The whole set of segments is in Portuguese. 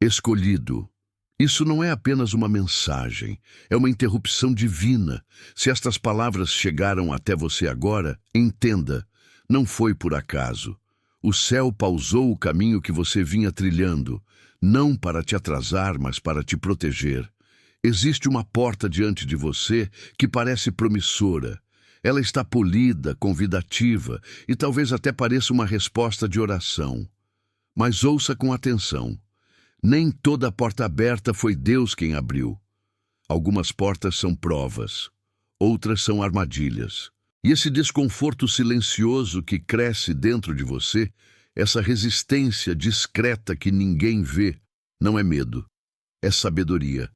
Escolhido. Isso não é apenas uma mensagem, é uma interrupção divina. Se estas palavras chegaram até você agora, entenda, não foi por acaso. O céu pausou o caminho que você vinha trilhando, não para te atrasar, mas para te proteger. Existe uma porta diante de você que parece promissora. Ela está polida, convidativa e talvez até pareça uma resposta de oração. Mas ouça com atenção. Nem toda porta aberta foi Deus quem abriu. Algumas portas são provas, outras são armadilhas. E esse desconforto silencioso que cresce dentro de você, essa resistência discreta que ninguém vê, não é medo, é sabedoria.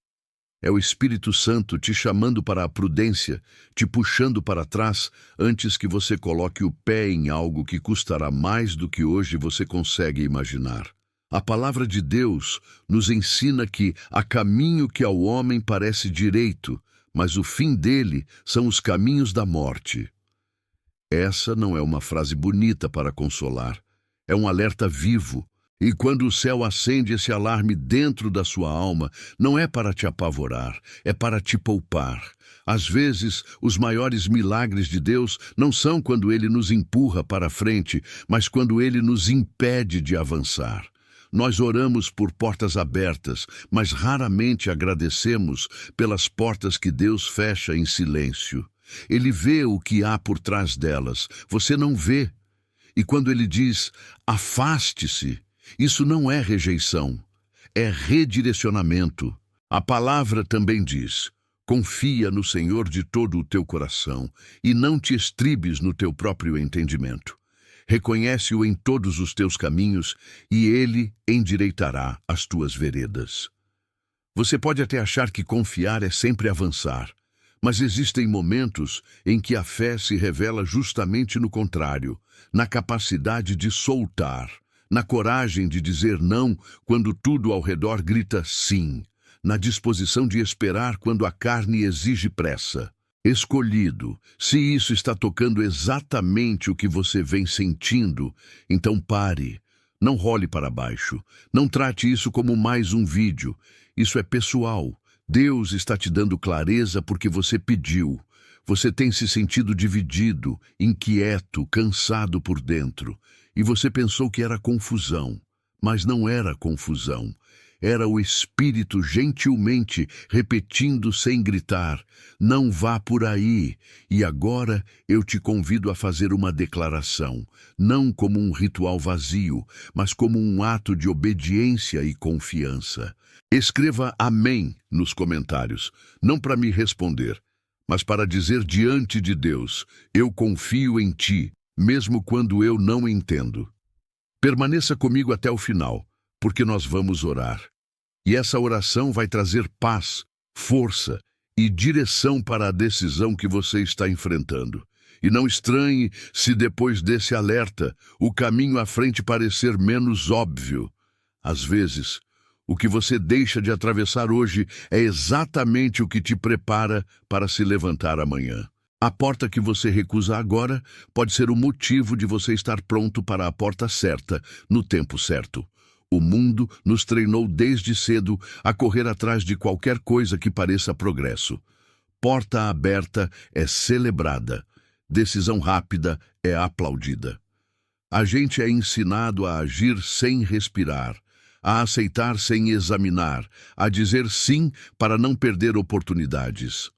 É o Espírito Santo te chamando para a prudência, te puxando para trás antes que você coloque o pé em algo que custará mais do que hoje você consegue imaginar. A palavra de Deus nos ensina que há caminho que ao homem parece direito, mas o fim dele são os caminhos da morte. Essa não é uma frase bonita para consolar, é um alerta vivo. E quando o céu acende esse alarme dentro da sua alma, não é para te apavorar, é para te poupar. Às vezes, os maiores milagres de Deus não são quando Ele nos empurra para a frente, mas quando Ele nos impede de avançar. Nós oramos por portas abertas, mas raramente agradecemos pelas portas que Deus fecha em silêncio. Ele vê o que há por trás delas, você não vê. E quando Ele diz, afaste-se, isso não é rejeição, é redirecionamento. A palavra também diz, confia no Senhor de todo o teu coração e não te estribes no teu próprio entendimento. Reconhece-o em todos os teus caminhos e Ele endireitará as tuas veredas. Você pode até achar que confiar é sempre avançar, mas existem momentos em que a fé se revela justamente no contrário, na capacidade de soltar, na coragem de dizer não quando tudo ao redor grita sim, na disposição de esperar quando a carne exige pressa. Escolhido, se isso está tocando exatamente o que você vem sentindo, então pare, não role para baixo, não trate isso como mais um vídeo, isso é pessoal. Deus está te dando clareza porque você pediu. Você tem se sentido dividido, inquieto, cansado por dentro. E você pensou que era confusão, mas não era confusão. Era o Espírito gentilmente repetindo sem gritar, não vá por aí. E agora eu te convido a fazer uma declaração, não como um ritual vazio, mas como um ato de obediência e confiança. Escreva amém nos comentários, não para me responder, mas para dizer diante de Deus, eu confio em ti, mesmo quando eu não entendo. Permaneça comigo até o final, porque nós vamos orar. E essa oração vai trazer paz, força e direção para a decisão que você está enfrentando. E não estranhe se depois desse alerta, o caminho à frente parecer menos óbvio. Às vezes, o que você deixa de atravessar hoje é exatamente o que te prepara para se levantar amanhã. A porta que você recusa agora pode ser o motivo de você estar pronto para a porta certa, no tempo certo. O mundo nos treinou desde cedo a correr atrás de qualquer coisa que pareça progresso. Porta aberta é celebrada. Decisão rápida é aplaudida. A gente é ensinado a agir sem respirar, a aceitar sem examinar, a dizer sim para não perder oportunidades.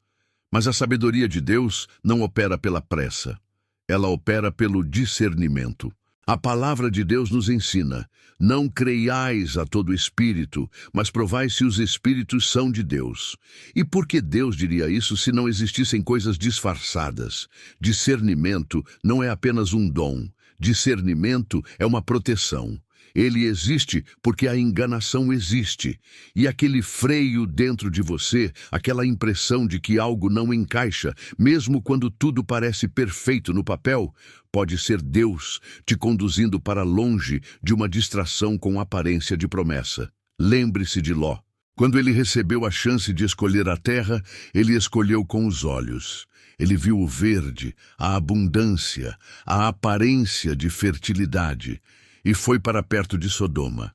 Mas a sabedoria de Deus não opera pela pressa. Ela opera pelo discernimento. A palavra de Deus nos ensina, não creiais a todo espírito, mas provai se os espíritos são de Deus. E por que Deus diria isso se não existissem coisas disfarçadas? Discernimento não é apenas um dom. Discernimento é uma proteção. Ele existe porque a enganação existe. E aquele freio dentro de você, aquela impressão de que algo não encaixa, mesmo quando tudo parece perfeito no papel, pode ser Deus te conduzindo para longe de uma distração com aparência de promessa. Lembre-se de Ló. Quando ele recebeu a chance de escolher a terra, ele escolheu com os olhos. Ele viu o verde, a abundância, a aparência de fertilidade, e foi para perto de Sodoma.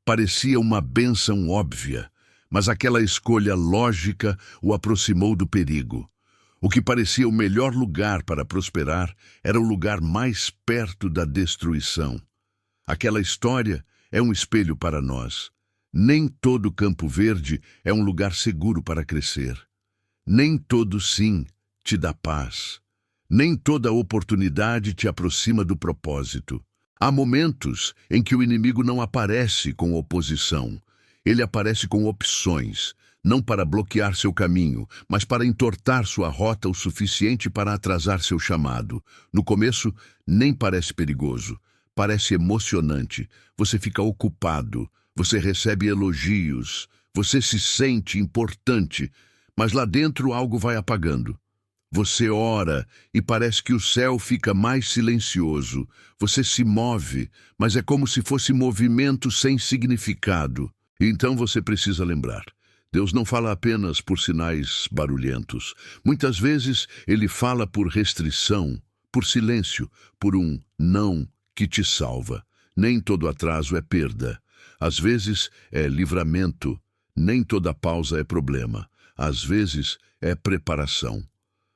Parecia uma bênção óbvia, mas aquela escolha lógica o aproximou do perigo. O que parecia o melhor lugar para prosperar era o lugar mais perto da destruição. Aquela história é um espelho para nós. Nem todo Campo Verde é um lugar seguro para crescer. Nem todo sim te dá paz. Nem toda oportunidade te aproxima do propósito. Há momentos em que o inimigo não aparece com oposição. Ele aparece com opções, não para bloquear seu caminho, mas para entortar sua rota o suficiente para atrasar seu chamado. No começo, nem parece perigoso. Parece emocionante. Você fica ocupado. Você recebe elogios. Você se sente importante. Mas lá dentro algo vai apagando. Você ora e parece que o céu fica mais silencioso. Você se move, mas é como se fosse movimento sem significado. Então você precisa lembrar. Deus não fala apenas por sinais barulhentos. Muitas vezes ele fala por restrição, por silêncio, por um não que te salva. Nem todo atraso é perda. Às vezes é livramento. Nem toda pausa é problema. Às vezes é preparação.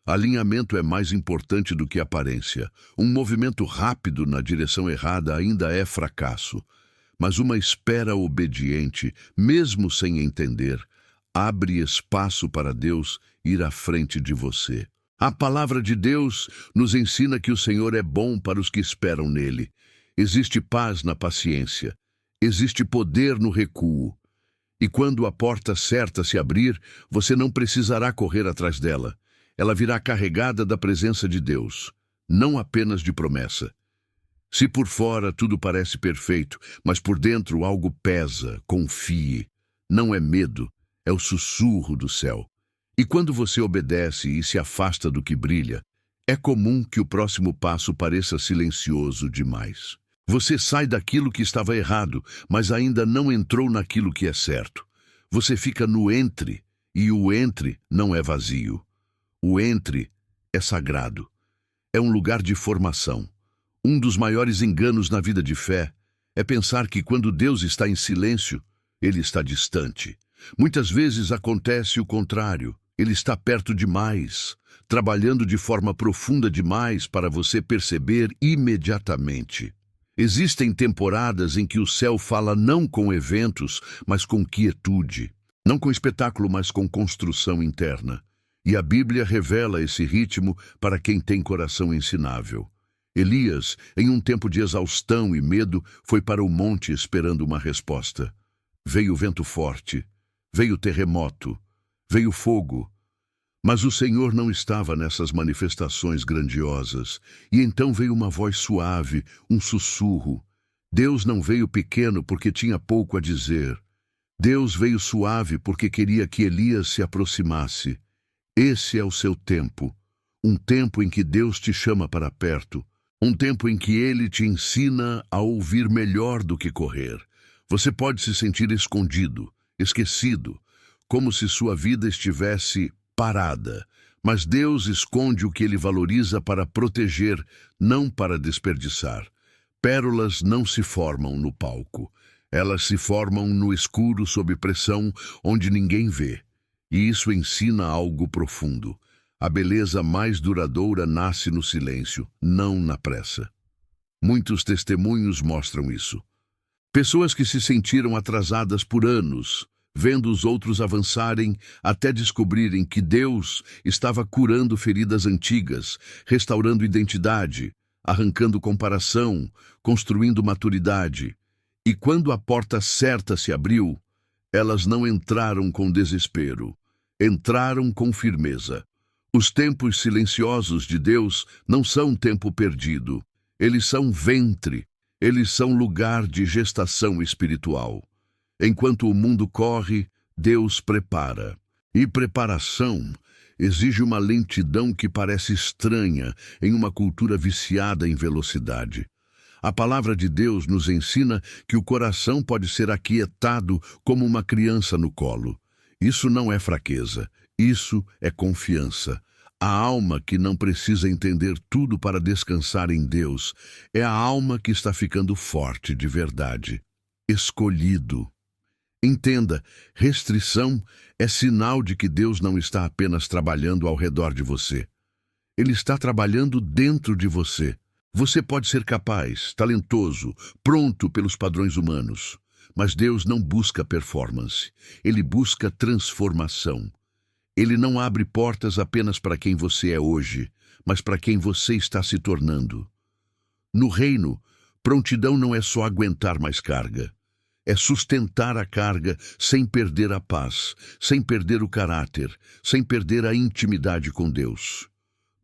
Alinhamento é mais importante do que aparência. Um movimento rápido na direção errada ainda é fracasso. Mas uma espera obediente, mesmo sem entender, abre espaço para Deus ir à frente de você. A palavra de Deus nos ensina que o Senhor é bom para os que esperam nele. Existe paz na paciência. Existe poder no recuo. E quando a porta certa se abrir, você não precisará correr atrás dela. Ela virá carregada da presença de Deus, não apenas de promessa. Se por fora tudo parece perfeito, mas por dentro algo pesa, confie. Não é medo, é o sussurro do céu. E quando você obedece e se afasta do que brilha, é comum que o próximo passo pareça silencioso demais. Você sai daquilo que estava errado, mas ainda não entrou naquilo que é certo. Você fica no entre, e o entre não é vazio. O entre é sagrado. É um lugar de formação. Um dos maiores enganos na vida de fé é pensar que quando Deus está em silêncio, ele está distante. Muitas vezes acontece o contrário. Ele está perto demais, trabalhando de forma profunda demais para você perceber imediatamente. Existem temporadas em que o céu fala não com eventos, mas com quietude. Não com espetáculo, mas com construção interna. E a Bíblia revela esse ritmo para quem tem coração ensinável. Elias, em um tempo de exaustão e medo, foi para o monte esperando uma resposta. Veio vento forte, veio terremoto, veio fogo. Mas o Senhor não estava nessas manifestações grandiosas. E então veio uma voz suave, um sussurro. Deus não veio pequeno porque tinha pouco a dizer. Deus veio suave porque queria que Elias se aproximasse. Esse é o seu tempo. Um tempo em que Deus te chama para perto. Um tempo em que Ele te ensina a ouvir melhor do que correr. Você pode se sentir escondido, esquecido, como se sua vida estivesse parada. Mas Deus esconde o que Ele valoriza para proteger, não para desperdiçar. Pérolas não se formam no palco. Elas se formam no escuro sob pressão, onde ninguém vê. E isso ensina algo profundo. A beleza mais duradoura nasce no silêncio, não na pressa. Muitos testemunhos mostram isso. Pessoas que se sentiram atrasadas por anos, vendo os outros avançarem até descobrirem que Deus estava curando feridas antigas, restaurando identidade, arrancando comparação, construindo maturidade. E quando a porta certa se abriu, elas não entraram com desespero, entraram com firmeza. Os tempos silenciosos de Deus não são tempo perdido. Eles são ventre, eles são lugar de gestação espiritual. Enquanto o mundo corre, Deus prepara. E preparação exige uma lentidão que parece estranha em uma cultura viciada em velocidade. A palavra de Deus nos ensina que o coração pode ser aquietado como uma criança no colo. Isso não é fraqueza, isso é confiança. A alma que não precisa entender tudo para descansar em Deus é a alma que está ficando forte de verdade. escolhido. Entenda, restrição é sinal de que Deus não está apenas trabalhando ao redor de você. Ele está trabalhando dentro de você. Você pode ser capaz, talentoso, pronto pelos padrões humanos. Mas Deus não busca performance. Ele busca transformação. Ele não abre portas apenas para quem você é hoje, mas para quem você está se tornando. No reino, prontidão não é só aguentar mais carga. É sustentar a carga sem perder a paz, sem perder o caráter, sem perder a intimidade com Deus.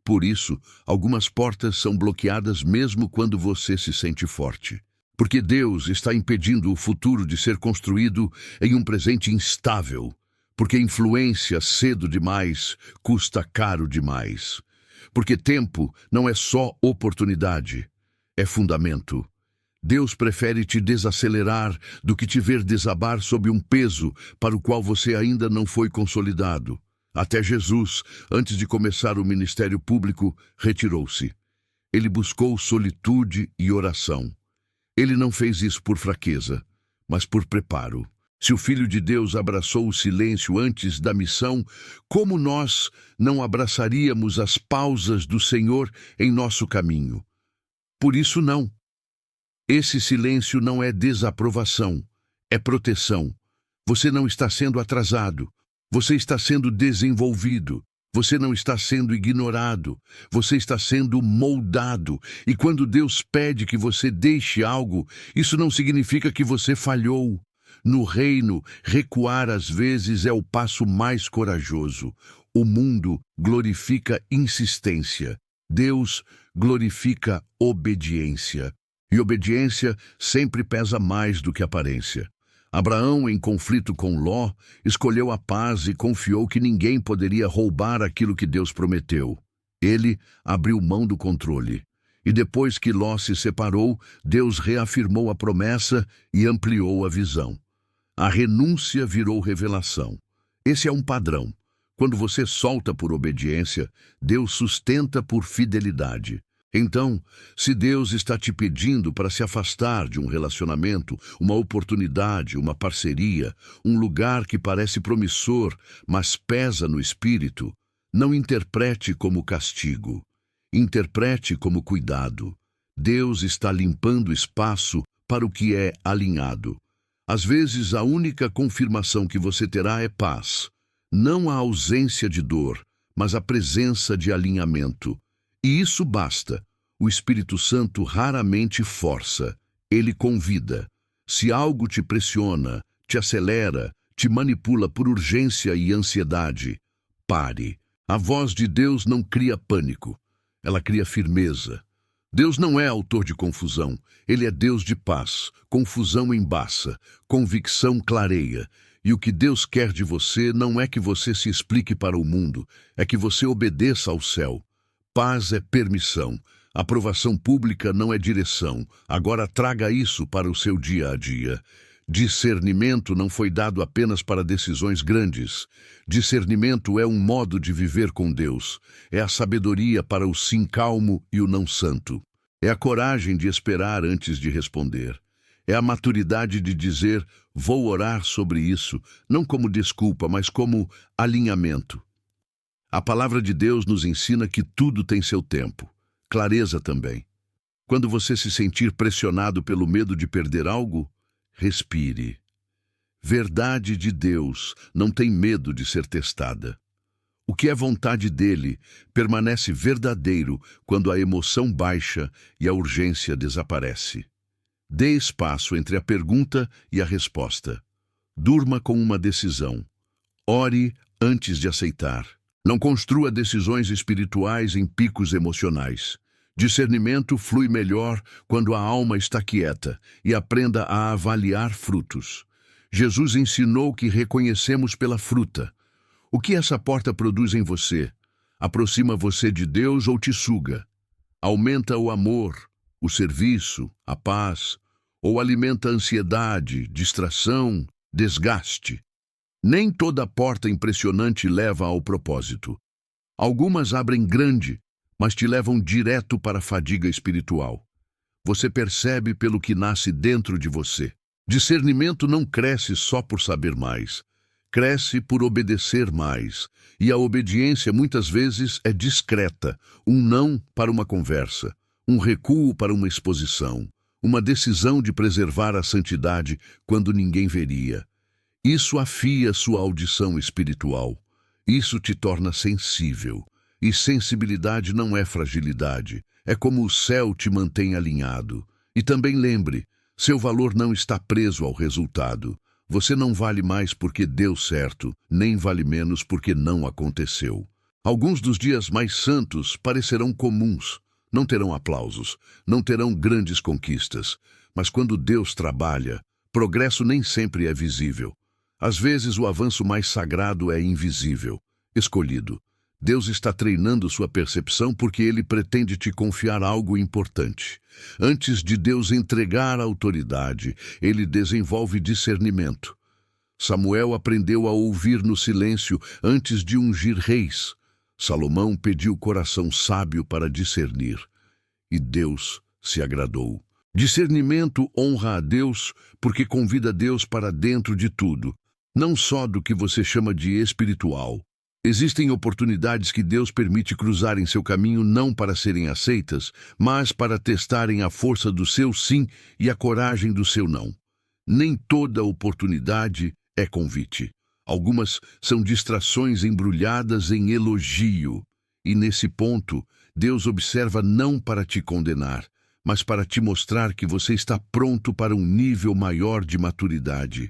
Por isso, algumas portas são bloqueadas mesmo quando você se sente forte. Porque Deus está impedindo o futuro de ser construído em um presente instável. Porque influência cedo demais custa caro demais. Porque tempo não é só oportunidade, é fundamento. Deus prefere te desacelerar do que te ver desabar sob um peso para o qual você ainda não foi consolidado. Até Jesus, antes de começar o ministério público, retirou-se. Ele buscou solitude e oração. Ele não fez isso por fraqueza, mas por preparo. Se o Filho de Deus abraçou o silêncio antes da missão, como nós não abraçaríamos as pausas do Senhor em nosso caminho? Por isso não. Esse silêncio não é desaprovação, é proteção. Você não está sendo atrasado, você está sendo desenvolvido, você não está sendo ignorado, você está sendo moldado. E quando Deus pede que você deixe algo, isso não significa que você falhou. No reino, recuar às vezes é o passo mais corajoso. O mundo glorifica insistência, Deus glorifica obediência. E obediência sempre pesa mais do que aparência. Abraão, em conflito com Ló, escolheu a paz e confiou que ninguém poderia roubar aquilo que Deus prometeu. Ele abriu mão do controle. E depois que Ló se separou, Deus reafirmou a promessa e ampliou a visão. A renúncia virou revelação. Esse é um padrão. Quando você solta por obediência, Deus sustenta por fidelidade. Então, se Deus está te pedindo para se afastar de um relacionamento, uma oportunidade, uma parceria, um lugar que parece promissor, mas pesa no espírito, não interprete como castigo. Interprete como cuidado. Deus está limpando espaço para o que é alinhado. Às vezes, a única confirmação que você terá é paz. Não a ausência de dor, mas a presença de alinhamento. E isso basta. O Espírito Santo raramente força, ele convida. Se algo te pressiona, te acelera, te manipula por urgência e ansiedade, pare. A voz de Deus não cria pânico, ela cria firmeza. Deus não é autor de confusão, ele é Deus de paz. Confusão embaça, convicção clareia. E o que Deus quer de você não é que você se explique para o mundo, é que você obedeça ao céu. Paz é permissão. Aprovação pública não é direção. Agora traga isso para o seu dia a dia. Discernimento não foi dado apenas para decisões grandes. Discernimento é um modo de viver com Deus. É a sabedoria para o sim calmo e o não santo. É a coragem de esperar antes de responder. É a maturidade de dizer, vou orar sobre isso, não como desculpa, mas como alinhamento. A palavra de Deus nos ensina que tudo tem seu tempo. Clareza também. Quando você se sentir pressionado pelo medo de perder algo, respire. Verdade de Deus não tem medo de ser testada. O que é vontade dele permanece verdadeiro quando a emoção baixa e a urgência desaparece. Dê espaço entre a pergunta e a resposta. Durma com uma decisão. Ore antes de aceitar. Não construa decisões espirituais em picos emocionais. Discernimento flui melhor quando a alma está quieta e aprenda a avaliar frutos. Jesus ensinou que reconhecemos pela fruta. O que essa porta produz em você? Aproxima você de Deus ou te suga? Aumenta o amor, o serviço, a paz, ou alimenta a ansiedade, distração, desgaste? Nem toda porta impressionante leva ao propósito. Algumas abrem grande, mas te levam direto para a fadiga espiritual. Você percebe pelo que nasce dentro de você. Discernimento não cresce só por saber mais. Cresce por obedecer mais. E a obediência muitas vezes é discreta, um não para uma conversa, um recuo para uma exposição, uma decisão de preservar a santidade quando ninguém veria. Isso afia sua audição espiritual. Isso te torna sensível. E sensibilidade não é fragilidade. É como o céu te mantém alinhado. E também lembre, seu valor não está preso ao resultado. Você não vale mais porque deu certo, nem vale menos porque não aconteceu. Alguns dos dias mais santos parecerão comuns. Não terão aplausos, não terão grandes conquistas. Mas quando Deus trabalha, progresso nem sempre é visível. Às vezes o avanço mais sagrado é invisível, escolhido. Deus está treinando sua percepção porque Ele pretende te confiar algo importante. Antes de Deus entregar a autoridade, Ele desenvolve discernimento. Samuel aprendeu a ouvir no silêncio antes de ungir reis. Salomão pediu coração sábio para discernir. E Deus se agradou. Discernimento honra a Deus porque convida Deus para dentro de tudo, não só do que você chama de espiritual. Existem oportunidades que Deus permite cruzar em seu caminho não para serem aceitas, mas para testarem a força do seu sim e a coragem do seu não. Nem toda oportunidade é convite. Algumas são distrações embrulhadas em elogio. E nesse ponto, Deus observa não para te condenar, mas para te mostrar que você está pronto para um nível maior de maturidade.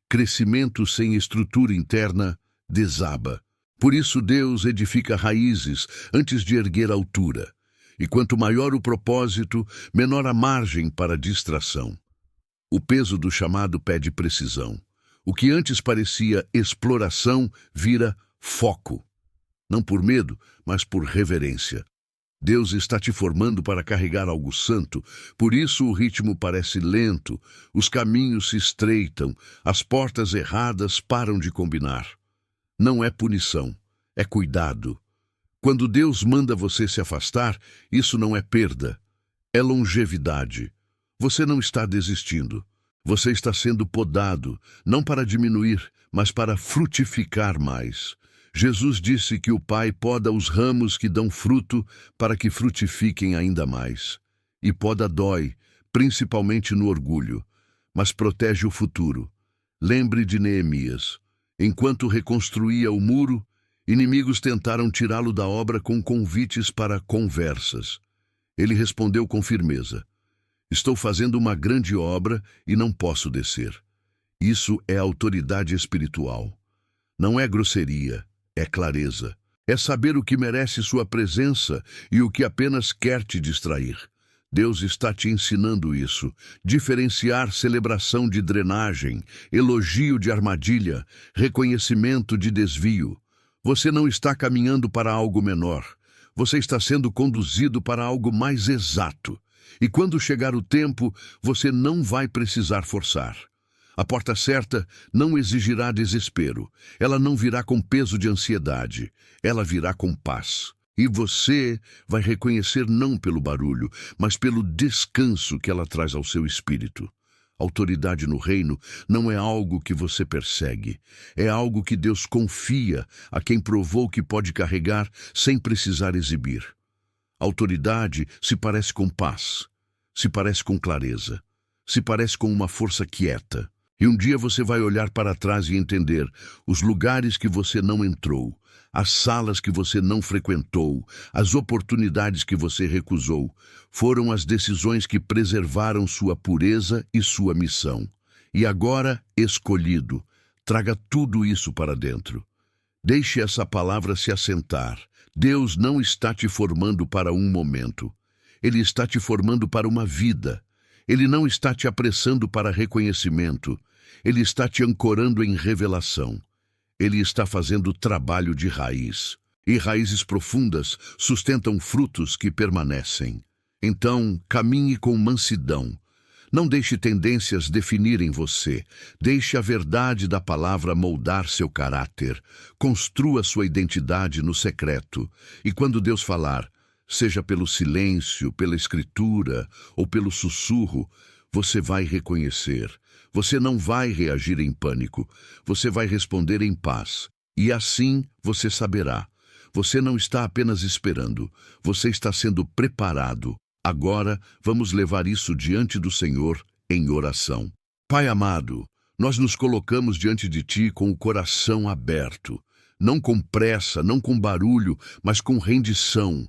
Crescimento sem estrutura interna desaba. Por isso Deus edifica raízes antes de erguer altura. E quanto maior o propósito, menor a margem para distração. O peso do chamado pede precisão. O que antes parecia exploração vira foco. Não por medo, mas por reverência. Deus está te formando para carregar algo santo, por isso o ritmo parece lento, os caminhos se estreitam, as portas erradas param de combinar. Não é punição, é cuidado. Quando Deus manda você se afastar, isso não é perda, é longevidade. Você não está desistindo. Você está sendo podado, não para diminuir, mas para frutificar mais. Jesus disse que o Pai poda os ramos que dão fruto para que frutifiquem ainda mais. E poda dói, principalmente no orgulho, mas protege o futuro. Lembre de Neemias. Enquanto reconstruía o muro, inimigos tentaram tirá-lo da obra com convites para conversas. Ele respondeu com firmeza: estou fazendo uma grande obra e não posso descer. Isso é autoridade espiritual. Não é grosseria, é clareza. É saber o que merece sua presença e o que apenas quer te distrair. Deus está te ensinando isso. Diferenciar celebração de drenagem, elogio de armadilha, reconhecimento de desvio. Você não está caminhando para algo menor. Você está sendo conduzido para algo mais exato. E quando chegar o tempo, você não vai precisar forçar. A porta certa não exigirá desespero. Ela não virá com peso de ansiedade. Ela virá com paz. E você vai reconhecer não pelo barulho, mas pelo descanso que ela traz ao seu espírito. Autoridade no reino não é algo que você persegue. É algo que Deus confia a quem provou que pode carregar sem precisar exibir. Autoridade se parece com paz, se parece com clareza, se parece com uma força quieta. E um dia você vai olhar para trás e entender os lugares que você não entrou, as salas que você não frequentou, as oportunidades que você recusou, foram as decisões que preservaram sua pureza e sua missão. E agora, escolhido, traga tudo isso para dentro. Deixe essa palavra se assentar. Deus não está te formando para um momento. Ele está te formando para uma vida. Ele não está te apressando para reconhecimento. Ele está te ancorando em revelação. Ele está fazendo trabalho de raiz. E raízes profundas sustentam frutos que permanecem. Então, caminhe com mansidão. Não deixe tendências definirem você. Deixe a verdade da palavra moldar seu caráter. Construa sua identidade no secreto. E quando Deus falar, seja pelo silêncio, pela escritura ou pelo sussurro, você vai reconhecer. Você não vai reagir em pânico. Você vai responder em paz. E assim você saberá. Você não está apenas esperando. Você está sendo preparado. Agora, vamos levar isso diante do Senhor em oração. Pai amado, nós nos colocamos diante de Ti com o coração aberto. Não com pressa, não com barulho, mas com rendição.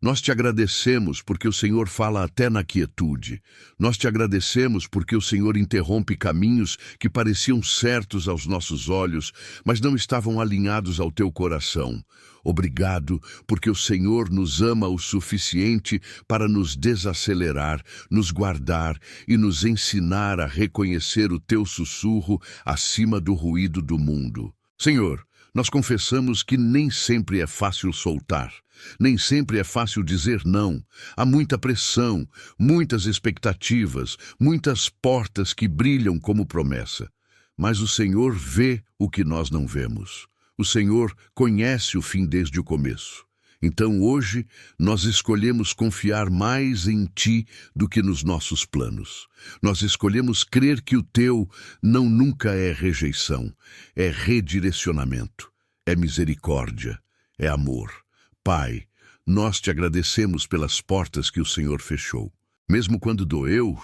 Nós te agradecemos porque o Senhor fala até na quietude. Nós te agradecemos porque o Senhor interrompe caminhos que pareciam certos aos nossos olhos, mas não estavam alinhados ao teu coração. Obrigado, porque o Senhor nos ama o suficiente para nos desacelerar, nos guardar e nos ensinar a reconhecer o teu sussurro acima do ruído do mundo. Senhor, nós confessamos que nem sempre é fácil soltar. Nem sempre é fácil dizer não. Há muita pressão, muitas expectativas, muitas portas que brilham como promessa. Mas o Senhor vê o que nós não vemos. O Senhor conhece o fim desde o começo. Então hoje nós escolhemos confiar mais em Ti do que nos nossos planos. Nós escolhemos crer que o Teu não nunca é rejeição, é redirecionamento, é misericórdia, é amor. Pai, nós te agradecemos pelas portas que o Senhor fechou. Mesmo quando doeu,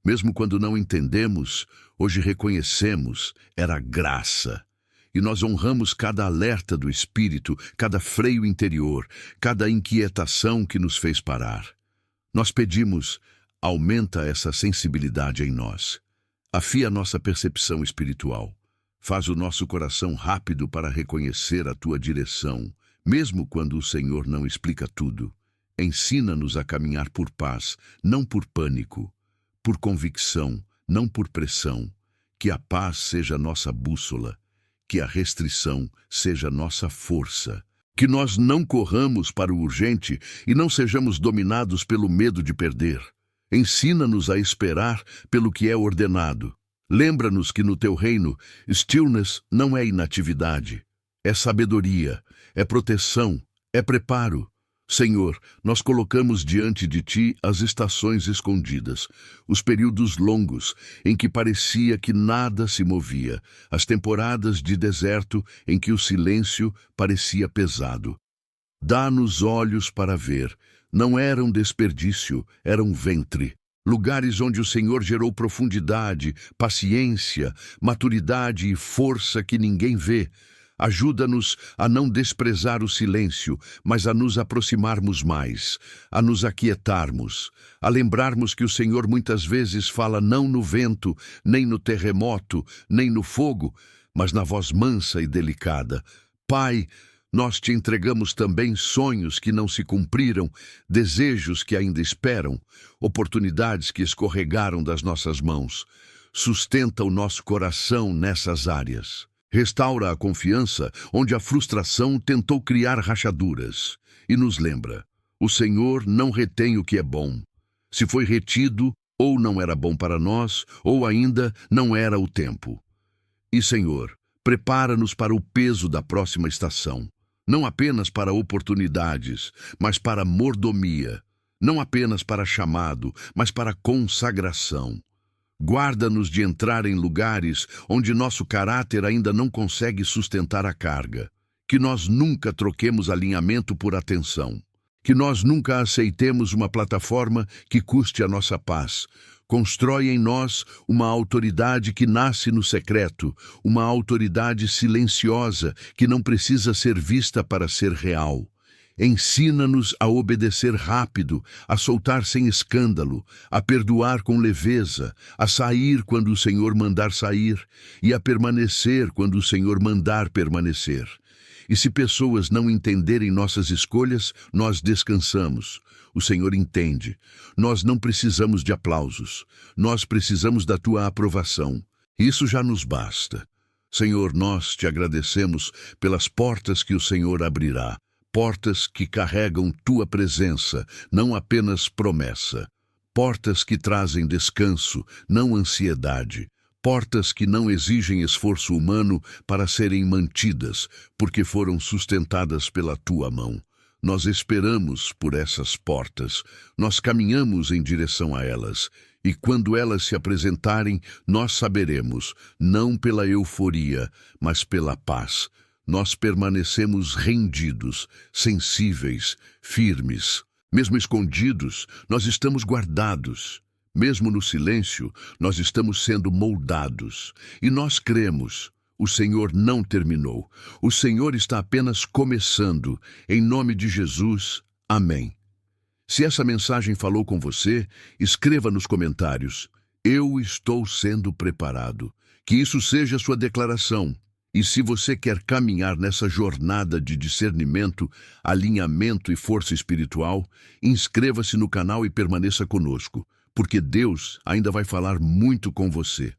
mesmo quando não entendemos, hoje reconhecemos, era graça. E nós honramos cada alerta do Espírito, cada freio interior, cada inquietação que nos fez parar. Nós pedimos, aumenta essa sensibilidade em nós. Afia nossa percepção espiritual. Faz o nosso coração rápido para reconhecer a Tua direção. Mesmo quando o Senhor não explica tudo, ensina-nos a caminhar por paz, não por pânico, por convicção, não por pressão. Que a paz seja nossa bússola, que a restrição seja nossa força. Que nós não corramos para o urgente e não sejamos dominados pelo medo de perder. Ensina-nos a esperar pelo que é ordenado. Lembra-nos que no Teu reino, stillness não é inatividade, é sabedoria. É proteção, é preparo. Senhor, nós colocamos diante de Ti as estações escondidas, os períodos longos em que parecia que nada se movia, as temporadas de deserto em que o silêncio parecia pesado. Dá-nos olhos para ver. Não era um desperdício, era um ventre. Lugares onde o Senhor gerou profundidade, paciência, maturidade e força que ninguém vê. Ajuda-nos a não desprezar o silêncio, mas a nos aproximarmos mais, a nos aquietarmos, a lembrarmos que o Senhor muitas vezes fala não no vento, nem no terremoto, nem no fogo, mas na voz mansa e delicada. Pai, nós te entregamos também sonhos que não se cumpriram, desejos que ainda esperam, oportunidades que escorregaram das nossas mãos. Sustenta o nosso coração nessas áreas. Restaura a confiança onde a frustração tentou criar rachaduras. E nos lembra, o Senhor não retém o que é bom. Se foi retido, ou não era bom para nós, ou ainda não era o tempo. E, Senhor, prepara-nos para o peso da próxima estação. Não apenas para oportunidades, mas para mordomia. Não apenas para chamado, mas para consagração. Guarda-nos de entrar em lugares onde nosso caráter ainda não consegue sustentar a carga. Que nós nunca troquemos alinhamento por atenção. Que nós nunca aceitemos uma plataforma que custe a nossa paz. Constrói em nós uma autoridade que nasce no secreto, uma autoridade silenciosa que não precisa ser vista para ser real. Ensina-nos a obedecer rápido, a soltar sem escândalo, a perdoar com leveza, a sair quando o Senhor mandar sair e a permanecer quando o Senhor mandar permanecer. E se pessoas não entenderem nossas escolhas, nós descansamos. O Senhor entende. Nós não precisamos de aplausos. Nós precisamos da Tua aprovação. Isso já nos basta. Senhor, nós te agradecemos pelas portas que o Senhor abrirá. Portas que carregam Tua presença, não apenas promessa. Portas que trazem descanso, não ansiedade. Portas que não exigem esforço humano para serem mantidas, porque foram sustentadas pela Tua mão. Nós esperamos por essas portas, nós caminhamos em direção a elas, e quando elas se apresentarem, nós saberemos, não pela euforia, mas pela paz. Nós permanecemos rendidos, sensíveis, firmes. Mesmo escondidos, nós estamos guardados. Mesmo no silêncio, nós estamos sendo moldados. E nós cremos. O Senhor não terminou. O Senhor está apenas começando. Em nome de Jesus, amém. Se essa mensagem falou com você, escreva nos comentários: eu estou sendo preparado. Que isso seja sua declaração. E se você quer caminhar nessa jornada de discernimento, alinhamento e força espiritual, inscreva-se no canal e permaneça conosco, porque Deus ainda vai falar muito com você.